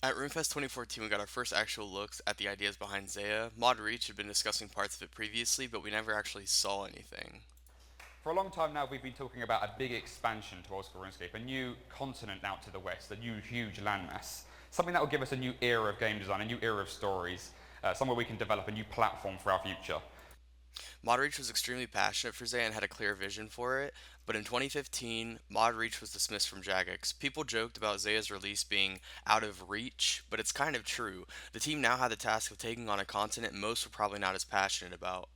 At RuneFest 2014, we got our first actual looks at the ideas behind Zeah. Mod Reach had been discussing parts of it previously, but we never actually saw anything. For a long time now, we've been talking about a big expansion to old school RuneScape, a new continent out to the west, a new huge landmass, something that will give us a new era of game design, a new era of stories, somewhere we can develop a new platform for our future. Mod Reach was extremely passionate for Zeah and had a clear vision for it, but in 2015, Mod Reach was dismissed from Jagex. People joked about Zeah's release being out of reach, but it's kind of true. The team now had the task of taking on a continent most were probably not as passionate about.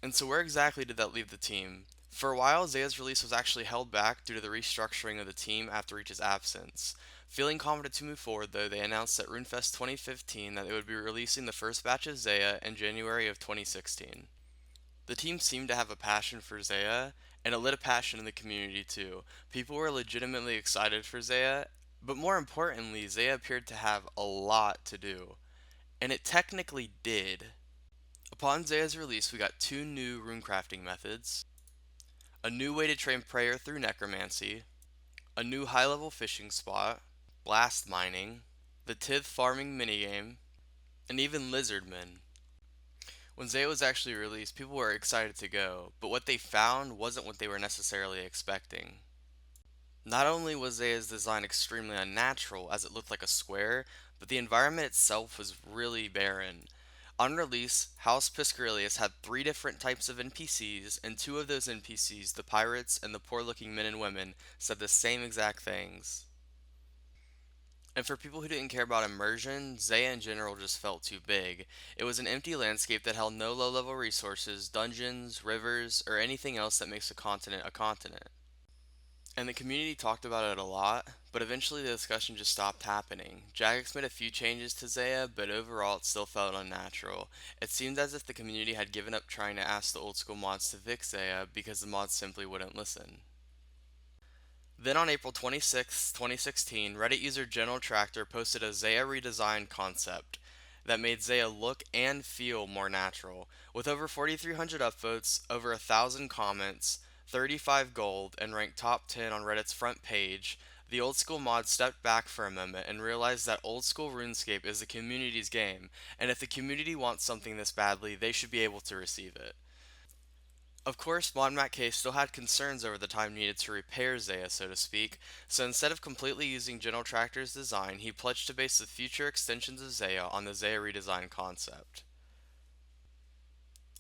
And so, where exactly did that leave the team? For a while, Zeah's release was actually held back due to the restructuring of the team after Reach's absence. Feeling confident to move forward, though, they announced at RuneFest 2015 that they would be releasing the first batch of Zeah in January of 2016. The team seemed to have a passion for Zeah, and it lit a passion in the community too. People were legitimately excited for Zeah, but more importantly, Zeah appeared to have a lot to do. And it technically did. Upon Zeah's release, we got two new runecrafting methods, a new way to train prayer through necromancy, a new high level fishing spot, blast mining, the Tith farming minigame, and even lizardmen. When Zeah was actually released, people were excited to go, but what they found wasn't what they were necessarily expecting. Not only was Zeah's design extremely unnatural, as it looked like a square, but the environment itself was really barren. On release, House Piscarilius had three different types of NPCs, and two of those NPCs, the pirates and the poor looking men and women, said the same exact things. And for people who didn't care about immersion, Zeah in general just felt too big. It was an empty landscape that held no low level resources, dungeons, rivers, or anything else that makes a continent a continent. And the community talked about it a lot, but eventually the discussion just stopped happening. Jagex made a few changes to Zeah, but overall it still felt unnatural. It seemed as if the community had given up trying to ask the old school mods to fix Zeah because the mods simply wouldn't listen. Then on April 26, 2016, Reddit user General Tractor posted a Zeah redesign concept that made Zeah look and feel more natural. With over 4,300 upvotes, over 1,000 comments, 35 gold, and ranked top 10 on Reddit's front page, the old school mod stepped back for a moment and realized that old school RuneScape is the community's game, and if the community wants something this badly, they should be able to receive it. Of course, Mod Matt K still had concerns over the time needed to repair Zeah, so to speak, so instead of completely using General Tractor's design, he pledged to base the future extensions of Zeah on the Zeah redesign concept.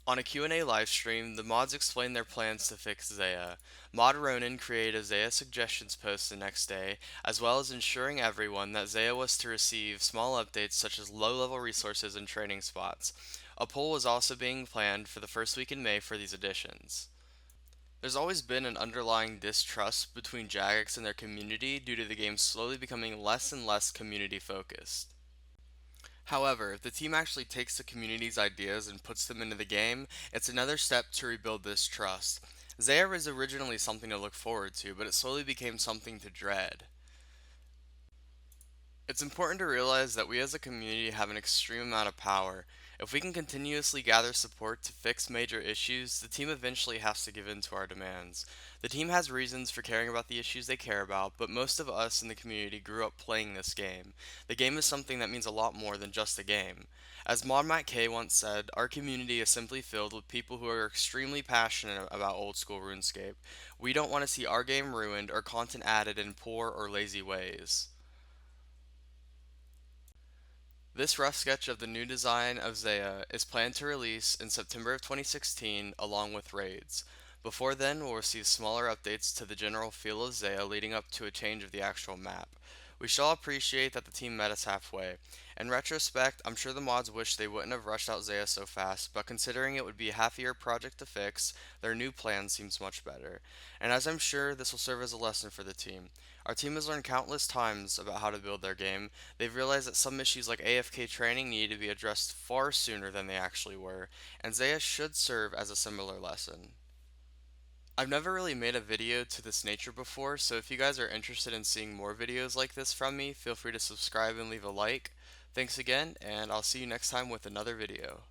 On a Q&A livestream, the mods explained their plans to fix Zeah. Mod Ronan created a Zeah suggestions post the next day, as well as ensuring everyone that Zeah was to receive small updates such as low-level resources and training spots. A poll was also being planned for the first week in May for these additions. There's always been an underlying distrust between Jagex and their community due to the game slowly becoming less and less community focused. However, if the team actually takes the community's ideas and puts them into the game, it's another step to rebuild this trust. Zeah was originally something to look forward to, but it slowly became something to dread. It's important to realize that we as a community have an extreme amount of power. If we can continuously gather support to fix major issues, the team eventually has to give in to our demands. The team has reasons for caring about the issues they care about, but most of us in the community grew up playing this game. The game is something that means a lot more than just a game. As Mod Matt K once said, our community is simply filled with people who are extremely passionate about old school RuneScape. We don't want to see our game ruined or content added in poor or lazy ways. This rough sketch of the new design of Zeah is planned to release in September of 2016 along with raids. Before then, we'll receive smaller updates to the general feel of Zeah leading up to a change of the actual map. We shall appreciate that the team met us halfway. In retrospect, I'm sure the mods wish they wouldn't have rushed out Zeah so fast, but considering it would be a half-year project to fix, their new plan seems much better. And as I'm sure, this will serve as a lesson for the team. Our team has learned countless times about how to build their game. They've realized that some issues like AFK training needed to be addressed far sooner than they actually were, and Zeah should serve as a similar lesson. I've never really made a video to this nature before, so if you guys are interested in seeing more videos like this from me, feel free to subscribe and leave a like. Thanks again, and I'll see you next time with another video.